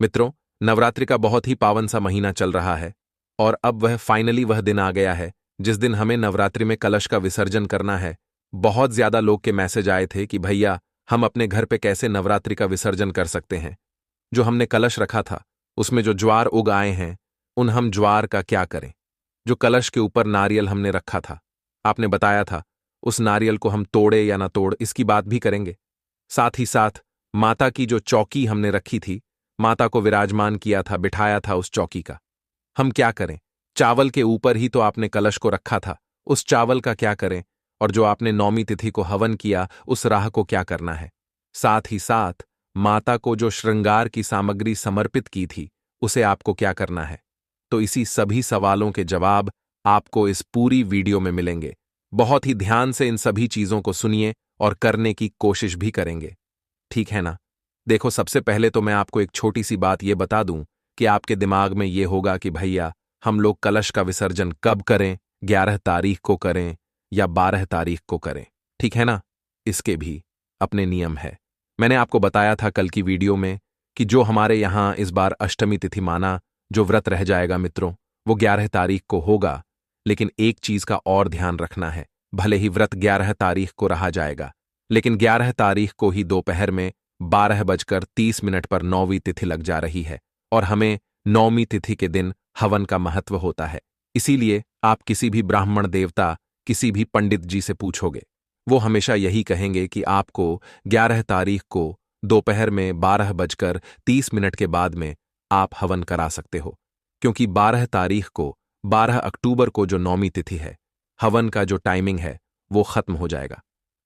मित्रों, नवरात्रि का बहुत ही पावन सा महीना चल रहा है और अब फाइनली वह दिन आ गया है जिस दिन हमें नवरात्रि में कलश का विसर्जन करना है। बहुत ज्यादा लोग के मैसेज आए थे कि भैया हम अपने घर पे कैसे नवरात्रि का विसर्जन कर सकते हैं। जो हमने कलश रखा था उसमें जो ज्वार उग आए हैं उन हम ज्वार का क्या करें। जो कलश के ऊपर नारियल हमने रखा था, आपने बताया था उस नारियल को हम तोड़े या ना तोड़ इसकी बात भी करेंगे। साथ ही साथ माता की जो चौकी हमने रखी थी, माता को विराजमान किया था, बिठाया था उस चौकी का, हम क्या करें। चावल के ऊपर ही तो आपने कलश को रखा था, उस चावल का क्या करें। और जो आपने नौमी तिथि को हवन किया उस राह को क्या करना है। साथ ही साथ माता को जो श्रृंगार की सामग्री समर्पित की थी उसे आपको क्या करना है। तो इसी सभी सवालों के जवाब आपको इस पूरी वीडियो में मिलेंगे। बहुत ही ध्यान से इन सभी चीजों को सुनिए और करने की कोशिश भी करेंगे, ठीक है ना। देखो, सबसे पहले तो मैं आपको एक छोटी सी बात ये बता दूं कि आपके दिमाग में ये होगा कि भैया हम लोग कलश का विसर्जन कब करें, 11 तारीख को करें या 12 तारीख को करें, ठीक है ना। इसके भी अपने नियम है। मैंने आपको बताया था कल की वीडियो में कि जो हमारे यहां इस बार अष्टमी तिथि माना जो व्रत रह जाएगा मित्रों, वो 11 तारीख को होगा। लेकिन एक चीज का और ध्यान रखना है, भले ही व्रत 11 तारीख को रहा जाएगा लेकिन 11 तारीख को ही दोपहर में 12:30 पर नौवीं तिथि लग जा रही है और हमें नौवीं तिथि के दिन हवन का महत्व होता है। इसीलिए आप किसी भी ब्राह्मण देवता, किसी भी पंडित जी से पूछोगे, वो हमेशा यही कहेंगे कि आपको 11 तारीख को दोपहर में 12:30 के बाद में आप हवन करा सकते हो, क्योंकि 12 तारीख को 12 अक्टूबर को जो नौवीं तिथि है, हवन का जो टाइमिंग है वो खत्म हो जाएगा।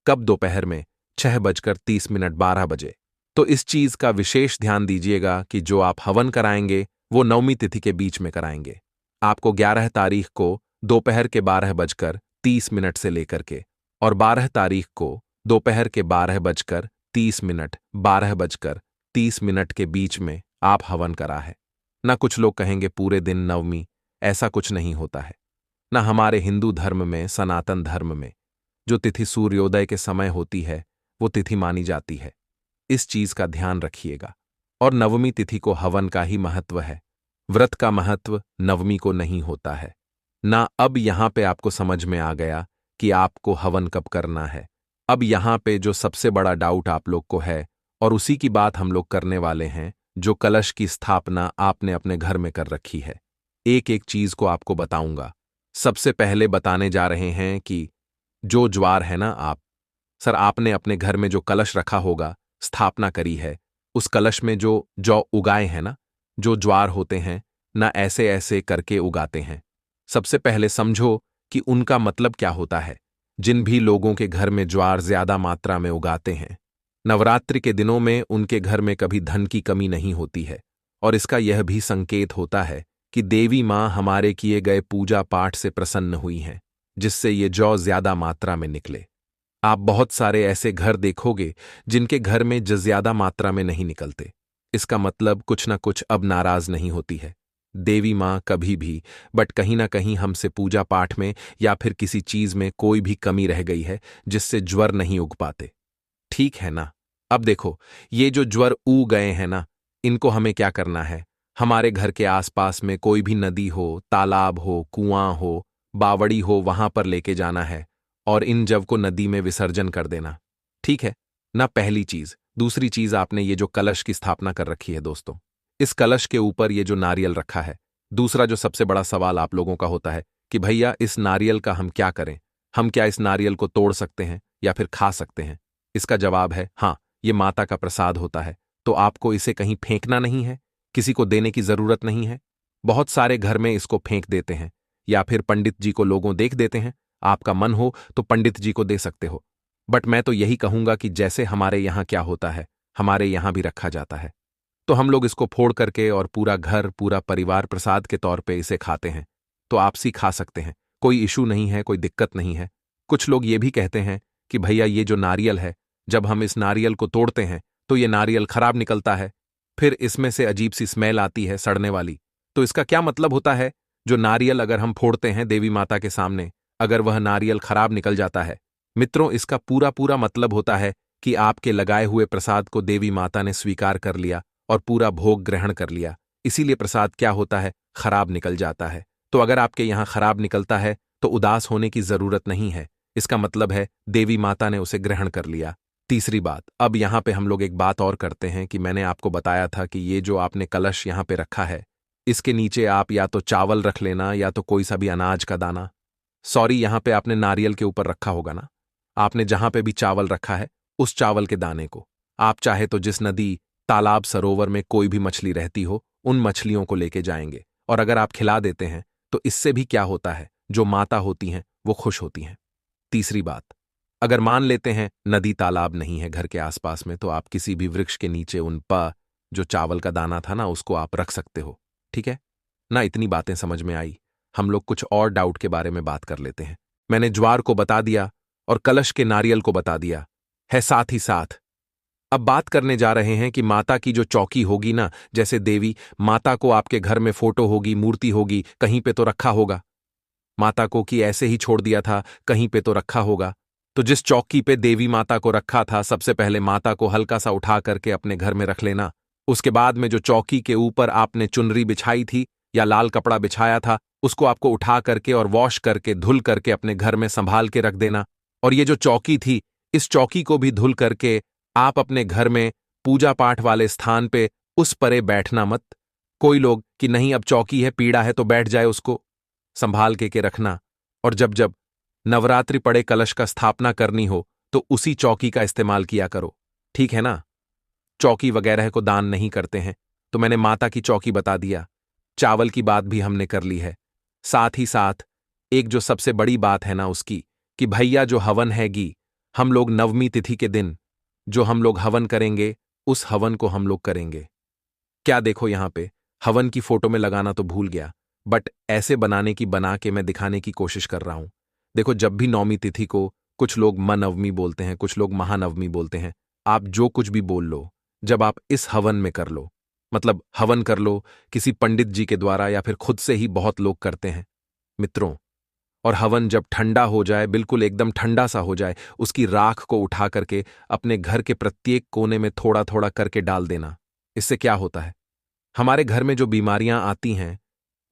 कब? दोपहर में 6:30 12 बजे। तो इस चीज का विशेष ध्यान दीजिएगा कि जो आप हवन कराएंगे वो नौवीं तिथि के बीच में कराएंगे। आपको 11 तारीख को दोपहर के 12:30 से लेकर के और 12 तारीख को दोपहर के 12:30 12:30 के बीच में आप हवन करा है ना। कुछ लोग कहेंगे पूरे दिन नवमी, ऐसा कुछ नहीं होता है ना। हमारे हिंदू धर्म में, सनातन धर्म में जो तिथि सूर्योदय के समय होती है वो तिथि मानी जाती है। इस चीज का ध्यान रखिएगा। और नवमी तिथि को हवन का ही महत्व है, व्रत का महत्व नवमी को नहीं होता है ना। अब यहां पे आपको समझ में आ गया कि आपको हवन कब करना है। अब यहां पे जो सबसे बड़ा डाउट आप लोग को है और उसी की बात हम लोग करने वाले हैं, जो कलश की स्थापना आपने अपने घर में कर रखी है। एक एक चीज को आपको बताऊंगा। सबसे पहले बताने जा रहे हैं कि जो ज्वार है ना, सर आपने अपने घर में जो कलश रखा होगा, स्थापना करी है, उस कलश में जो जौ उगाए हैं ना, जो ज्वार होते हैं ना, ऐसे ऐसे करके उगाते हैं। सबसे पहले समझो कि उनका मतलब क्या होता है। जिन भी लोगों के घर में ज्वार ज्यादा मात्रा में उगाते हैं, नवरात्रि के दिनों में उनके घर में कभी धन की कमी नहीं होती है। और इसका यह भी संकेत होता है कि देवी मां हमारे किए गए पूजा पाठ से प्रसन्न हुई हैं, जिससे ये जौ ज्यादा मात्रा में निकले। आप बहुत सारे ऐसे घर देखोगे जिनके घर में जौ ज्यादा मात्रा में नहीं निकलते। इसका मतलब कुछ ना कुछ अब नाराज नहीं होती है देवी मां कभी भी, बट कहीं ना कहीं हमसे पूजा पाठ में या फिर किसी चीज में कोई भी कमी रह गई है जिससे ज्वर नहीं उग पाते, ठीक है ना। अब देखो, ये जो ज्वर उग गए हैं ना, इनको हमें क्या करना है। हमारे घर के आसपास में कोई भी नदी हो, तालाब हो, कुआं हो, बावड़ी हो, वहां पर लेके जाना है और इन जव को नदी में विसर्जन कर देना, ठीक है ना। पहली चीज। दूसरी चीज, आपने ये जो कलश की स्थापना कर रखी है दोस्तों, इस कलश के ऊपर ये जो नारियल रखा है, दूसरा जो सबसे बड़ा सवाल आप लोगों का होता है कि भैया इस नारियल का हम क्या करें। हम क्या इस नारियल को तोड़ सकते हैं या फिर खा सकते हैं। इसका जवाब है हाँ, ये माता का प्रसाद होता है, तो आपको इसे कहीं फेंकना नहीं है, किसी को देने की जरूरत नहीं है। बहुत सारे घर में इसको फेंक देते हैं या फिर पंडित जी को लोगों देख देते हैं। आपका मन हो तो पंडित जी को दे सकते हो, बट मैं तो यही कहूंगा कि जैसे हमारे यहां क्या होता है, हमारे यहां भी रखा जाता है। तो हम लोग इसको फोड़ करके और पूरा घर, पूरा परिवार प्रसाद के तौर पे इसे खाते हैं। तो आपसी खा सकते हैं, कोई इशू नहीं है, कोई दिक्कत नहीं है। कुछ लोग ये भी कहते हैं कि भैया ये जो नारियल है, जब हम इस नारियल को तोड़ते हैं तो ये नारियल खराब निकलता है, फिर इसमें से अजीब सी स्मेल आती है, सड़ने वाली। तो इसका क्या मतलब होता है। जो नारियल अगर हम फोड़ते हैं देवी माता के सामने, अगर वह नारियल खराब निकल जाता है मित्रों, इसका पूरा पूरा मतलब होता है कि आपके लगाए हुए प्रसाद को देवी माता ने स्वीकार कर लिया और पूरा भोग ग्रहण कर लिया। इसीलिए प्रसाद क्या होता है, खराब निकल जाता है। तो अगर आपके यहाँ खराब निकलता है तो उदास होने की जरूरत नहीं है। इसका मतलब है देवी माता ने उसे ग्रहण कर लिया। तीसरी बात, अब यहाँ पे हम लोग एक बात और करते हैं कि मैंने आपको बताया था कि ये जो आपने कलश यहाँ पे रखा है, इसके नीचे आप या तो चावल रख लेना या तो कोई सा भी अनाज का दाना। सॉरी, यहाँ पे आपने नारियल के ऊपर रखा होगा ना। आपने जहां पे भी चावल रखा है उस चावल के दाने को आप चाहे तो जिस नदी, तालाब, सरोवर में कोई भी मछली रहती हो उन मछलियों को लेके जाएंगे, और अगर आप खिला देते हैं तो इससे भी क्या होता है, जो माता होती हैं वो खुश होती हैं। तीसरी बात, अगर मान लेते हैं नदी तालाब नहीं है घर के आसपास में, तो आप किसी भी वृक्ष के नीचे उन जो चावल का दाना था ना उसको आप रख सकते हो। ठीक है ना। इतनी बातें समझ में आई। हम लोग कुछ और डाउट के बारे में बात कर लेते हैं। मैंने ज्वार को बता दिया और कलश के नारियल को बता दिया है। साथ ही साथ अब बात करने जा रहे हैं कि माता की जो चौकी होगी ना, जैसे देवी माता को आपके घर में फोटो होगी, मूर्ति होगी, कहीं पे तो रखा होगा। माता को कि ऐसे ही छोड़ दिया था, कहीं पे तो रखा होगा। तो जिस चौकी पे देवी माता को रखा था, सबसे पहले माता को हल्का सा उठा करके अपने घर में रख लेना। उसके बाद में जो चौकी के ऊपर आपने चुनरी बिछाई थी या लाल कपड़ा बिछाया था, उसको आपको उठा करके और वॉश करके धुल करके अपने घर में संभाल के रख देना। और ये जो चौकी थी, इस चौकी को भी धुल करके आप अपने घर में पूजा पाठ वाले स्थान पे उस परे बैठना मत। कोई लोग कि नहीं अब चौकी है, पीड़ा है तो बैठ जाए, उसको संभाल के रखना। और जब जब नवरात्रि पड़े, कलश का स्थापना करनी हो तो उसी चौकी का इस्तेमाल किया करो। ठीक है ना। चौकी वगैरह को दान नहीं करते हैं। तो मैंने माता की चौकी बता दिया, चावल की बात भी हमने कर ली है। साथ ही साथ एक जो सबसे बड़ी बात है ना उसकी, कि भैया जो हवन हैगी, हम लोग नवमी तिथि के दिन जो हम लोग हवन करेंगे उस हवन को हम लोग करेंगे। क्या देखो यहां पे हवन की फोटो में लगाना तो भूल गया, बट ऐसे बनाने की बना के मैं दिखाने की कोशिश कर रहा हूं। देखो, जब भी नौमी तिथि को कुछ लोग मनवमी बोलते हैं, कुछ लोग महानवमी बोलते हैं, आप जो कुछ भी बोल लो, जब आप इस हवन में कर लो, मतलब हवन कर लो किसी पंडित जी के द्वारा या फिर खुद से ही बहुत लोग करते हैं मित्रों। और हवन जब ठंडा हो जाए, बिल्कुल एकदम ठंडा सा हो जाए, उसकी राख को उठा करके अपने घर के प्रत्येक कोने में थोड़ा थोड़ा करके डाल देना। इससे क्या होता है, हमारे घर में जो बीमारियां आती हैं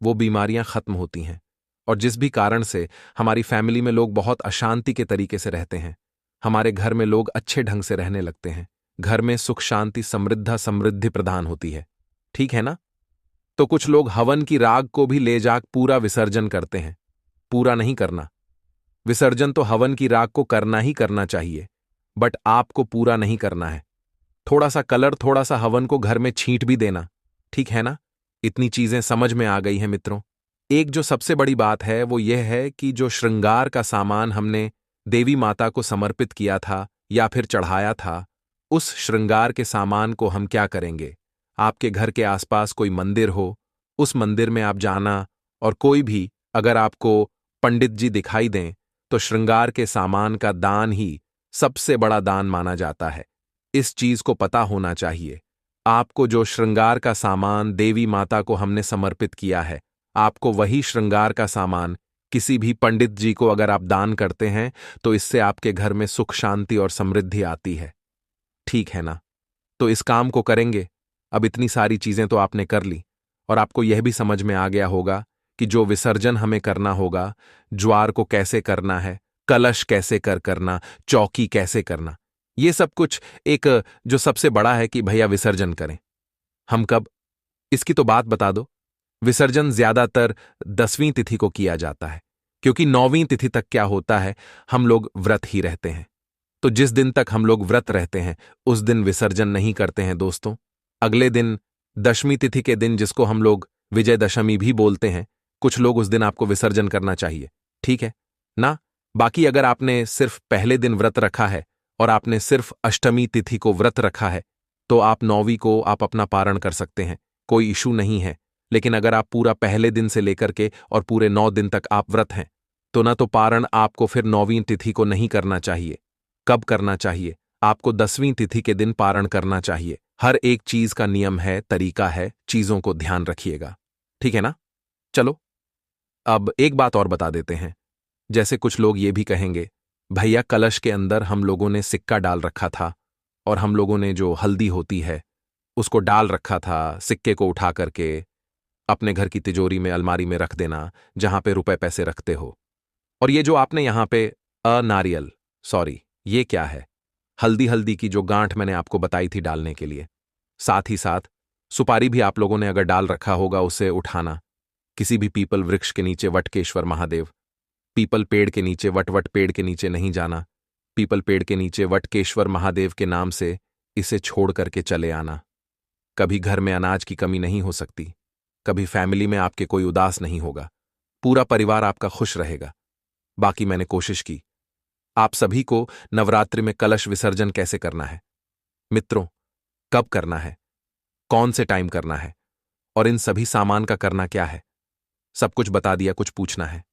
वो बीमारियां खत्म होती हैं। और जिस भी कारण से हमारी फैमिली में लोग बहुत अशांति के तरीके से रहते हैं, हमारे घर में लोग अच्छे ढंग से रहने लगते हैं। घर में सुख शांति समृद्धि प्रदान होती है। ठीक है ना। तो कुछ लोग हवन की राग को भी ले जाकर पूरा विसर्जन करते हैं। पूरा नहीं करना, विसर्जन तो हवन की राग को करना ही करना चाहिए, बट आपको पूरा नहीं करना है। थोड़ा सा कलर, थोड़ा सा हवन को घर में छींट भी देना। ठीक है ना। इतनी चीजें समझ में आ गई हैं मित्रों। एक जो सबसे बड़ी बात है वो यह है कि जो श्रृंगार का सामान हमने देवी माता को समर्पित किया था या फिर चढ़ाया था, उस श्रृंगार के सामान को हम क्या करेंगे। आपके घर के आसपास कोई मंदिर हो, उस मंदिर में आप जाना, और कोई भी अगर आपको पंडित जी दिखाई दें तो श्रृंगार के सामान का दान ही सबसे बड़ा दान माना जाता है। इस चीज को पता होना चाहिए। आपको जो श्रृंगार का सामान देवी माता को हमने समर्पित किया है, आपको वही श्रृंगार का सामान किसी भी पंडित जी को अगर आप दान करते हैं तो इससे आपके घर में सुख शांति और समृद्धि आती है। ठीक है ना। तो इस काम को करेंगे। अब इतनी सारी चीजें तो आपने कर ली, और आपको यह भी समझ में आ गया होगा कि जो विसर्जन हमें करना होगा, ज्वार को कैसे करना है, कलश कैसे करना, चौकी कैसे करना, ये सब कुछ एक जो सबसे बड़ा है कि भैया विसर्जन करें। हम कब, इसकी तो बात बता दो। विसर्जन ज्यादातर 10वीं तिथि को किया जाता है, क्योंकि 9वीं तिथि तक क्या होता है, हम लोग व्रत ही रहते हैं। तो जिस दिन तक हम लोग व्रत रहते हैं उस दिन विसर्जन नहीं करते हैं दोस्तों। अगले दिन 10वीं तिथि के दिन, जिसको हम लोग विजयदशमी भी बोलते हैं, कुछ लोग उस दिन आपको विसर्जन करना चाहिए। ठीक है ना। बाकी अगर आपने सिर्फ पहले दिन व्रत रखा है और आपने सिर्फ अष्टमी तिथि को व्रत रखा है तो आप 9वीं को आप अपना पारण कर सकते हैं, कोई इशू नहीं है। लेकिन अगर आप पूरा पहले दिन से लेकर के और पूरे 9 दिन तक आप व्रत हैं तो ना तो पारण आपको फिर 9वीं तिथि को नहीं करना चाहिए। कब करना चाहिए, आपको 10वीं तिथि के दिन पारण करना चाहिए। हर एक चीज का नियम है, तरीका है, चीजों को ध्यान रखिएगा। ठीक है ना। चलो अब एक बात और बता देते हैं। जैसे कुछ लोग ये भी कहेंगे, भैया कलश के अंदर हम लोगों ने सिक्का डाल रखा था और हम लोगों ने जो हल्दी होती है उसको डाल रखा था, सिक्के को उठा करके अपने घर की तिजोरी में अलमारी में रख देना, जहां पे रुपए पैसे रखते हो। और ये जो आपने यहां पे नारियल, सॉरी, ये क्या है? हल्दी हल्दी की जो गांठ मैंने आपको बताई थी डालने के लिए। साथ ही साथ सुपारी भी आप लोगों ने अगर डाल रखा होगा उसे उठाना। किसी भी पीपल वृक्ष के नीचे वटकेश्वर महादेव, पीपल पेड़ के नीचे वटवट पेड़ के नीचे नहीं जाना। पीपल पेड़ के नीचे वटकेश्वर महादेव के नाम से इसे छोड़ करके चले आना। कभी घर में अनाज की कमी नहीं हो सकती, कभी फैमिली में आपके कोई उदास नहीं होगा, पूरा परिवार आपका खुश रहेगा। बाकी मैंने कोशिश की। आप सभी को नवरात्रि में कलश विसर्जन कैसे करना है, मित्रों, कब करना है, कौन से टाइम करना है और इन सभी सामान का करना क्या है, सब कुछ बता दिया। कुछ पूछना है?